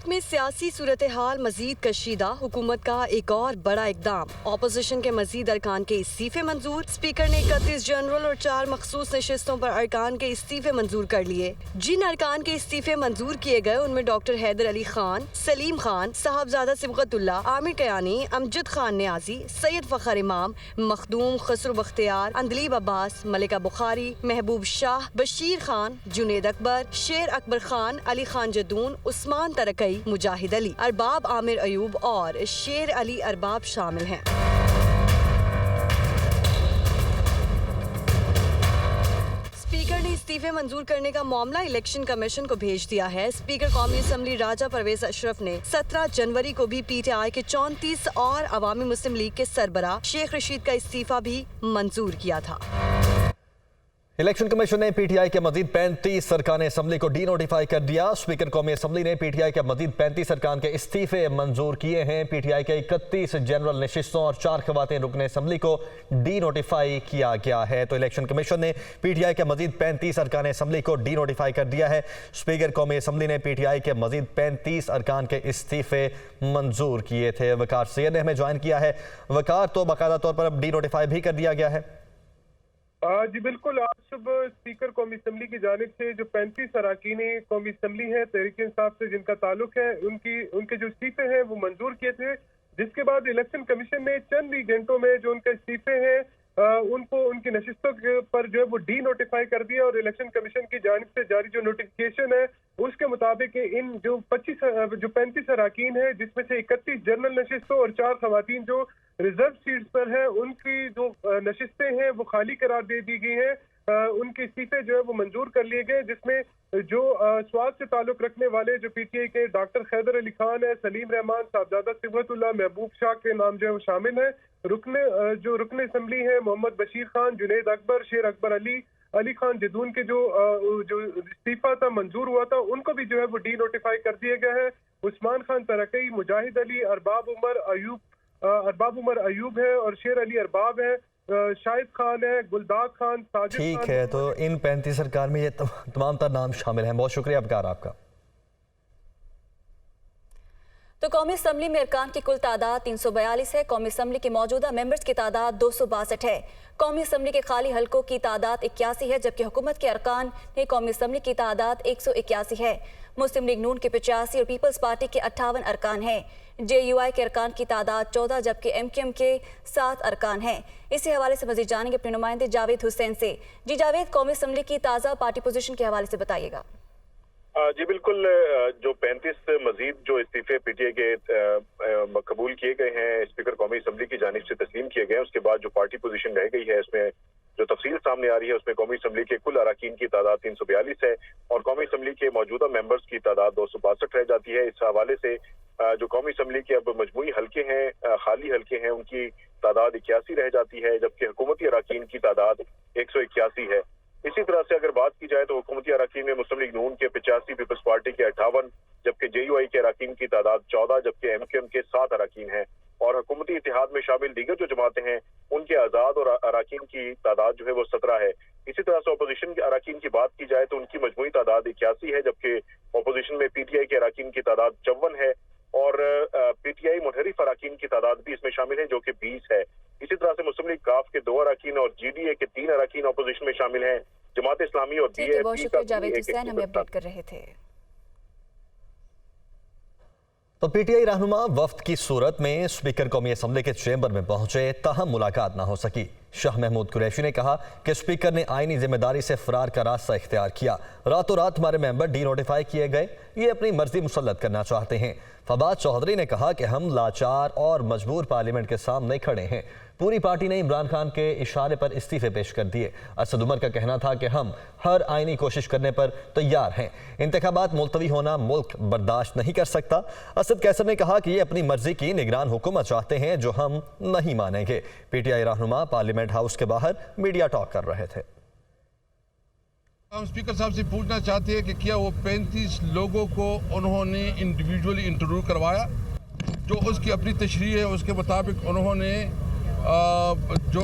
मुल्क में सियासी सूरत हाल मजीद कशीदा, हुकूमत का एक और बड़ा इकदाम। ऑपोजिशन के मजीद अरकान के इस्तीफे मंजूर। स्पीकर ने 31 जनरल और 4 मखसूस नशिस्तों पर अरकान के इस्तीफे मंजूर कर लिए। जिन अरकान के इस्तीफे मंजूर किए गए उनमें डॉक्टर हैदर अली खान, सलीम खान, साहबजादा सिबगतुल्ला, आमिर कयानी, अमजद खान न्याजी, सैयद फखर इमाम, मखदूम खसरू बख्तियार, अंदलीब अब्बास, मलिका बुखारी, महबूब शाह, बशीर खान, जुनेद अकबर, शेर अकबर खान, अली खान जदून, उस्मान तरकई, मुजाहिद अली, अरबाब आमिर अयूब और शेर अली अरबाब शामिल हैं। स्पीकर ने इस्तीफे मंजूर करने का मामला इलेक्शन कमीशन को भेज दिया है। स्पीकर कौमी असम्बली राजा परवेज अशरफ ने 17 जनवरी को भी PTI के 34 और अवामी मुस्लिम लीग के सरबराह शेख रशीद का इस्तीफा भी मंजूर किया था। इलेक्शन कमीशन ने PTI के मजीद 35 अरकान असम्बली को डी नोटिफाई कर दिया। स्पीकर कौमी असम्बली ने PTI के मजीद 35 अरकान के इस्तीफे मंजूर किए हैं। PTI के 31 जनरल नशिस्तों और 4 खवातीन रुकन असम्बली को डी नोटिफाई किया गया है। तो इलेक्शन कमीशन ने PTI के मजीद 35 अरकान असम्बली को डी नोटिफाई कर दिया है। स्पीकर कौमी असम्बली ने PTI के मजीद 35 अरकान के इस्तीफे मंजूर किए थे। वकार सैयद ने हमें ज्वाइन किया है। वकार, तो बाकायदा तौर पर अब डी नोटिफाई भी कर दिया गया है? जी बिल्कुल, आज सुबह स्पीकर कौमी असम्बली की जानिब से जो 35 अरकान कौमी असम्बली है तहरीक इंसाफ से जिनका ताल्लुक है, उनके जो इस्तीफे हैं वो मंजूर किए थे। जिसके बाद इलेक्शन कमीशन ने चंद ही घंटों में जो उनके इस्तीफे हैं उनको उनकी नशिस्तों पर जो है वो डी नोटिफाई कर दिया। और इलेक्शन कमीशन की जानिब से जारी जो नोटिफिकेशन है उसके मुताबिक इन जो 35 अरकान है, जिसमें से 31 जनरल नशिस्तों और 4 खवातीन जो रिजर्व सीट्स पर है, उनकी जो नशिस्तें हैं वो खाली करार दे दी गई हैं। उनके इस्तीफे जो है वो मंजूर कर लिए गए, जिसमें जो स्वास्थ्य से ताल्लुक रखने वाले जो PTI के डॉक्टर हैदर अली खान है, सलीम रहमान, साहबजादा सिबगतुल्ला, महबूब शाह के नाम जो है वो शामिल है। रुकन असम्बली है मोहम्मद बशीर खान, जुनेद अकबर, शेर अकबर अली, अली खान जदून के जो इस्तीफा था मंजूर हुआ था, उनको भी जो है वो डी नोटिफाई कर दिया गया है। उस्मान खान तरकई, मुजाहिद अली, अरबाब उमर अयूब है और शेर अली अरबाब है, शाहिद खान है, गुलदाद खान, साजिद खान। ठीक है, तो इन 35 सरकार में ये तमाम तर नाम शामिल हैं। बहुत शुक्रिया अबकार आपका। तो कौमी असम्बली में अरकान की कुल तादाद 342 है। कौमी असम्बली की मौजूदा मेंबर्स की तादाद 262 है। कौमी असम्बली के खाली हलकों की तादाद 81 है, जबकि हुकूमत के अरकान ने कौमी असम्बली की तादाद 181 है। मुस्लिम लीग नून के 85 और पीपल्स पार्टी के 58 अरकान हैं। JUI के अरकान की तादाद 14, जबकि MQM के 7 अरकान हैं। इसी हवाले से मजीद जानेंगे अपने नुमाइंदे जावेद हुसैन से। जी जावेद, कौमी असम्बली की ताज़ा पार्टी पोजीशन के हवाले से बताइएगा। जी बिल्कुल, जो 35 मजीद जो इस्तीफे PTI के कबूल किए गए हैं, स्पीकर कौमी असम्बली की जानिब से तस्लीम किए गए हैं, उसके बाद जो पार्टी पोजीशन रह गई है उसमें जो तफसील सामने आ रही है, उसमें कौमी असम्बली के कुल अरकान की तादाद 342 है और कौमी असम्बली के मौजूदा मेंबर्स की तादाद 262 रह जाती है। इस हवाले से जो कौमी असम्बली के अब मजमूई हल्के हैं, खाली हल्के हैं, उनकी तादाद 81 रह जाती है, जबकि हुकूमती अरकान की तादाद 181 है। इसी तरह से अगर बात की जाए तो हुकूमती अरकान में मुस्लिम लीग नून के 85, पीपल्स पार्टी के 58, जबकि JUI के अरकान की तादाद 14, जबकि MQM के 7 अरकान है। और हुकूमती इत्तेहाद में शामिल दीगर जो जमातें हैं उनके आज़ाद और अरकान की तादाद जो है वो 17 है। इसी तरह से अपोजिशन के अरकान की बात की जाए तो उनकी मजमूई तादाद 81 है, जबकि अपोजिशन में PTI के अरकान की तादाद 54 है और PTI मुनहरिफ अरकान की तादाद भी इसमें शामिल है जो कि 20 है। इसी तरह से मुस्लिम लीग काफ के 2 अरकान और GDA के 3 अरकान अपोजिशन में शामिल हैं। जमात इस्लामी और बहुत शुक्रिया जावेद हुसैन, हमें अपडेट कर रहे थे। तो PTI रहनुमा वफ्द की सूरत में स्पीकर कौमी असम्बली के चेंबर में पहुंचे, ताहम मुलाकात ना हो सकी। शाह महमूद कुरैशी ने कहा कि स्पीकर ने आईनी जिम्मेदारी से फरार का रास्ता इख्तियार किया। रातों रात हमारे मेंबर डी नोटिफाई किए गए, ये अपनी मर्जी मुसल्लत करना चाहते हैं। फवाद चौधरी ने कहा कि हम लाचार और मजबूर पार्लियामेंट के सामने खड़े हैं। पूरी पार्टी ने इमरान खान के इशारे पर इस्तीफे पेश कर दिए। असद उमर का कहना था कि हम हर आईनी कोशिश करने पर तैयार हैं। इंतखाबात मुलतवी होना मुल्क बर्दाश्त नहीं कर सकता। असद कैसर ने कहा कि ये अपनी मर्जी की निगरान हुकूमत चाहते हैं जो हम नहीं मानेंगे। PTI रहनुमा पार्लियामेंट हाउस के बाहर मीडिया टॉक कर रहे थे। हम स्पीकर साहब से पूछना चाहते हैं कि क्या वो 35 लोगों को उन्होंने इंडिविजुअली इंटरव्यू करवाया? जो उसकी अपनी तशरीह है उसके मुताबिक उन्होंने जो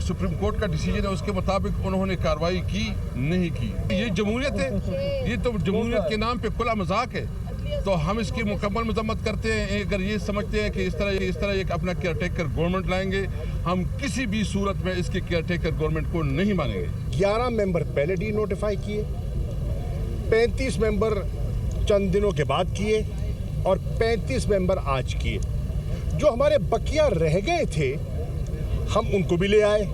सुप्रीम कोर्ट का डिसीजन है उसके मुताबिक उन्होंने कार्रवाई की नहीं की। ये जमहूरियत है, ये तो जमहूरियत के नाम पे खुला मजाक है। तो हम इसकी मुकम्मल मजम्मत करते हैं। अगर ये समझते हैं कि इस तरह एक अपना केयर टेकर गवर्नमेंट लाएंगे, हम किसी भी सूरत में इसकी केयर टेकर गवर्नमेंट को नहीं मानेंगे। 11 मेंबर पहले डी नोटिफाई किए, 35 मेंबर चंद दिनों के बाद किए और 35 मेंबर आज किए। जो हमारे बकिया रह गए थे हम उनको भी ले आए।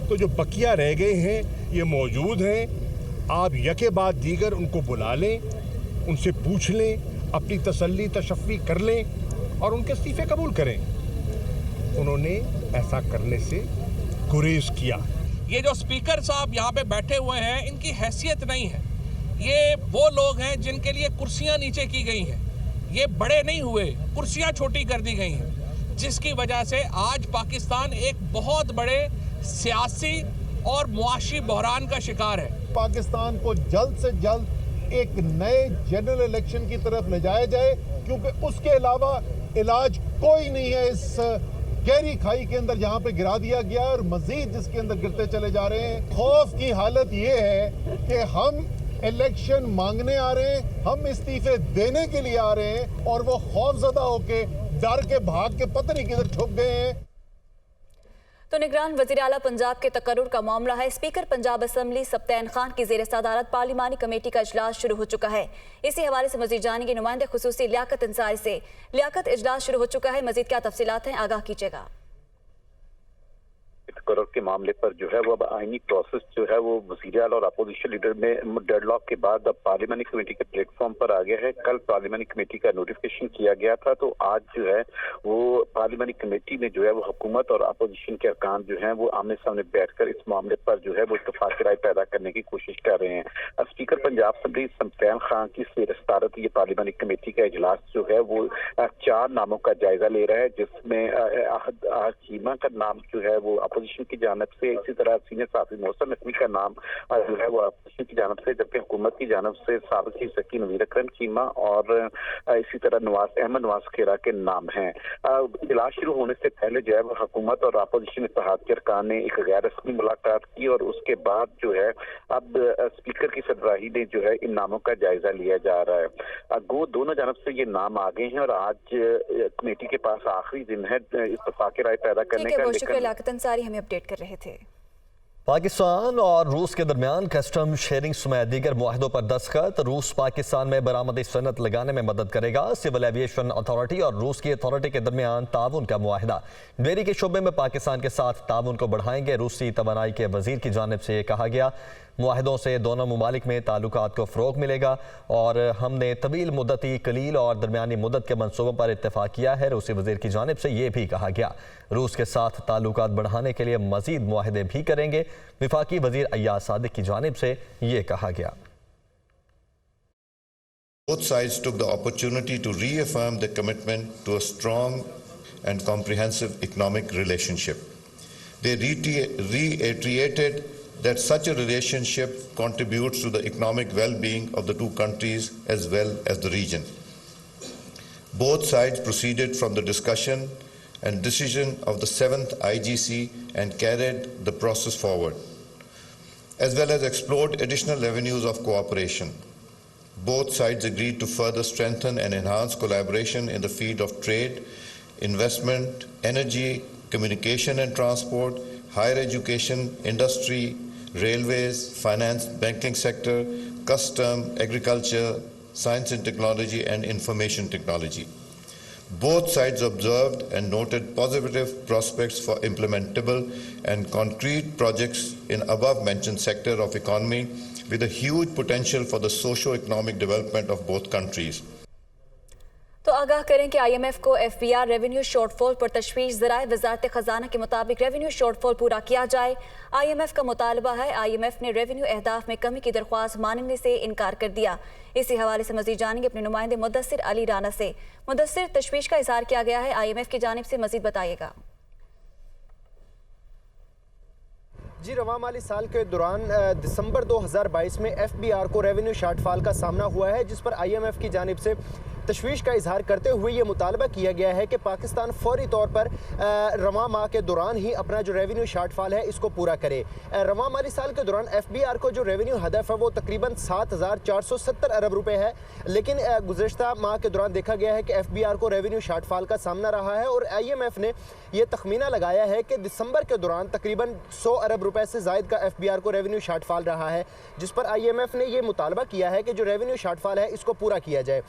तो जो बकिया रह गए हैं ये मौजूद हैं। आप यके बाद दीगर उनको बुला लें, उनसे पूछ लें, अपनी तसल्ली तशफ़ी कर लें और उनके इस्तीफे कबूल करें। उन्होंने ऐसा करने से गुरेज किया। ये जो स्पीकर साहब यहाँ पे बैठे हुए हैं इनकी हैसियत नहीं है। ये वो लोग हैं जिनके लिए कुर्सियाँ नीचे की गई हैं। ये बड़े नहीं हुए, कुर्सियाँ छोटी कर दी गई हैं, जिसकी वजह से आज पाकिस्तान एक बहुत बड़े सियासी और मुआशी बहरान का शिकार है। पाकिस्तान को जल्द से जल्द एक नए जनरल इलेक्शन की तरफ ले जाया जाए, क्योंकि उसके अलावा इलाज कोई नहीं है इस गहरी खाई के अंदर जहां पे गिरा दिया गया और मजीद जिसके अंदर गिरते चले जा रहे हैं। खौफ की हालत ये है कि हम इलेक्शन मांगने आ रहे हैं, हम इस्तीफे देने के लिए आ रहे हैं और वो खौफजदा होके डर के भाग के पता नहीं किधर छुप गए हैं। तो निगरान वज़ीर आला पंजाब के तकर्रुर का मामला है। स्पीकर पंजाब असम्बली सब्तैन खान की ज़ेर सदारत पार्लिमानी कमेटी का इजलास शुरू हो चुका है। इसी हवाले से मजीद जानेंगे नुमाइंदे खुसूसी लियाकत अंसारी से। लियाकत, इजलास शुरू हो चुका है, मजीद क्या तफसीलात हैं, आगाह कीजिएगा। तकर्रुर के मामले पर जो है वो अब आईनी प्रोसेस जो है वो वज़ीर आला और अपोजिशन लीडर में डेडलॉक के बाद अब पार्लियामानी कमेटी के प्लेटफॉर्म पर आ गया है। कल पार्लियामानी कमेटी का नोटिफिकेशन किया गया था, तो आज जो है वो पार्लियामानी कमेटी में जो है वो हुकूमत और अपोजिशन के अरकान जो है वो आमने सामने बैठकर इस मामले पर जो है वो इत्तेफाक राय पैदा करने की कोशिश कर रहे हैं। स्पीकर पंजाब असम्बली सब्तैन खान की ज़ेर सदारत ये पार्लियामानी कमेटी का इजलास जो है वो 4 नामों का जायजा ले रहा है, जिसमें आहद चीमा का नाम जो है वो अपोजिशन की जानब से, इसी तरह सीनियर साफी मौसम नकवी का नाम जो है वो अपोजिशन की जानब से, जबकि हुकूमत की जानब से साबिक चीफ सेक्रेटरी नवीर अकरम चीमा और इसी तरह अहमद नवाज खेरा के नाम हैं। इजलास शुरू होने से पहले जो है वो हुकूमत और अपोजिशन इत्तेहाद के अरकान ने एक गैर रस्मी मुलाकात की और उसके बाद जो है अब स्पीकर की सरबराही ने जो है इन नामों का जायजा लिया जा रहा है। गो दोनों जानब से ये नाम आ गए हैं और आज कमेटी के पास आखिरी दिन है इत्तेफाक राय पैदा करने का। शुक्रिया लियाकत अंसारी, हमें अपडेट कर रहे थे। पाकिस्तान और रूस के दरमियान कस्टम शेयरिंग समेत दीगर मुआहदों पर दस्तखत। रूस पाकिस्तान में बरामदी सनत लगाने में मदद करेगा। सिविल एविएशन अथॉरिटी और रूस की अथॉरिटी के दरमियान ताउन का मुआहदा। डेयरी के शोबे में पाकिस्तान के साथ ताउन को बढ़ाएंगे। रूसी तवानाई के वजीर की जानिब से ये कहा गया। मुआहदों से दोनों ममालिक में ताल्लुकात को फ़रोग मिलेगा और हमने तवील मुद्दती, कलील और दरमियानी मुद्दत के मनसूबों पर इत्तेफाक किया है। रूसी वजीर की जानिब से ये भी कहा गया रूस के साथ ताल्लुकात बढ़ाने के लिए मजीद मुआहदे भी करेंगे। विफाकी वजीर अय्याज सादिक की जानिब से ये कहा गया। Both sides took the opportunity to reaffirm their commitment to a strong and comprehensive economic relationship. They reiterated that such a relationship contributes to the economic well-being of the two countries as well as the region. Both sides proceeded from the discussion and decision of the 7th IGC and carried the process forward, as well as explored additional avenues of cooperation. Both sides agreed to further strengthen and enhance collaboration in the field of trade, investment, energy, communication and transport, higher education, industry, railways, finance, banking sector, custom, agriculture, science and technology, and information technology. Both sides observed and noted positive prospects for implementable and concrete projects in above-mentioned sector of economy with a huge potential for the socio-economic development of both countries. तो आगाह करें कि IMF को FBR revenue shortfall पर तशवीश ज़राए। वजारत खजाना के मुताबिक रेवेन्यू शॉर्टफॉल पूरा किया जाए। IMF का मुतालबा है। IMF ने रेवेन्यू अहदाफ में कमी की दरख्वास्त मानने से इनकार कर दिया। इसी हवाले से मजीद जानेंगे अपने नुमाइंदे मुदस्सिर अली राना से। मुदस्सिर, तशवीश का इजहार किया गया है IMF की जानिब से, मजीद बताइएगा। जी, रवां माली साल के दौरान दिसंबर 2022 में FBR को रेवेन्यू शॉर्टफॉल का सामना हुआ है, जिस पर IMF की जानिब से तशवीश का इजहार करते हुए ये मुतालबा किया गया है कि पाकिस्तान फौरी तौर पर रवां माह के दौरान ही अपना जो रेवेन्यू शार्टफॉल है इसको पूरा करे। रवां माली साल के दौरान FBR को जो रेवेन्यू हदफ है वो तकरीबन 7,470 अरब रुपए है, लेकिन गुज़श्ता माह के दौरान देखा गया है कि FBR को रेवेन्यू शार्टफॉल का सामना रहा है और IMF ने यह तखमीना लगाया है कि दिसंबर के दौरान तकरीबन 100 अरब रुपए से ज़ायद का FBR को रेवेन्यू शार्टफॉल रहा है, जिस पर IMF ने यह मुतालबा किया है कि जो रेवेन्यू शार्टफॉल है इसको पूरा किया जाए।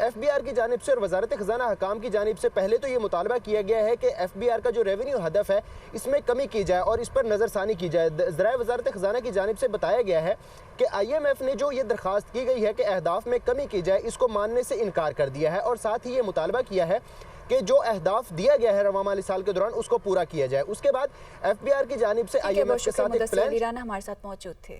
FBR की जानिब से और वजारत ख़ज़ाना हकाम की जानिब से पहले तो ये मुतालबा किया गया है कि FBR का जो रेवेन्यू हदफ है इसमें कमी की जाए और इस पर नज़रसानी की जाए। ज़राए वजारत ख़ज़ाना की जानिब से बताया गया है कि IMF ने जो ये दरख्वास्त की गई है कि अहदाफ में कमी की जाए इसको मानने से इनकार कर दिया है और साथ ही ये मुतालबा किया है कि जो अहदाफ दिया गया है रवां माली साल के दौरान उसको पूरा किया जाए। उसके बाद FBR की जानिब से IMF के साथ एक प्लान हमारे साथ मौजूद थे।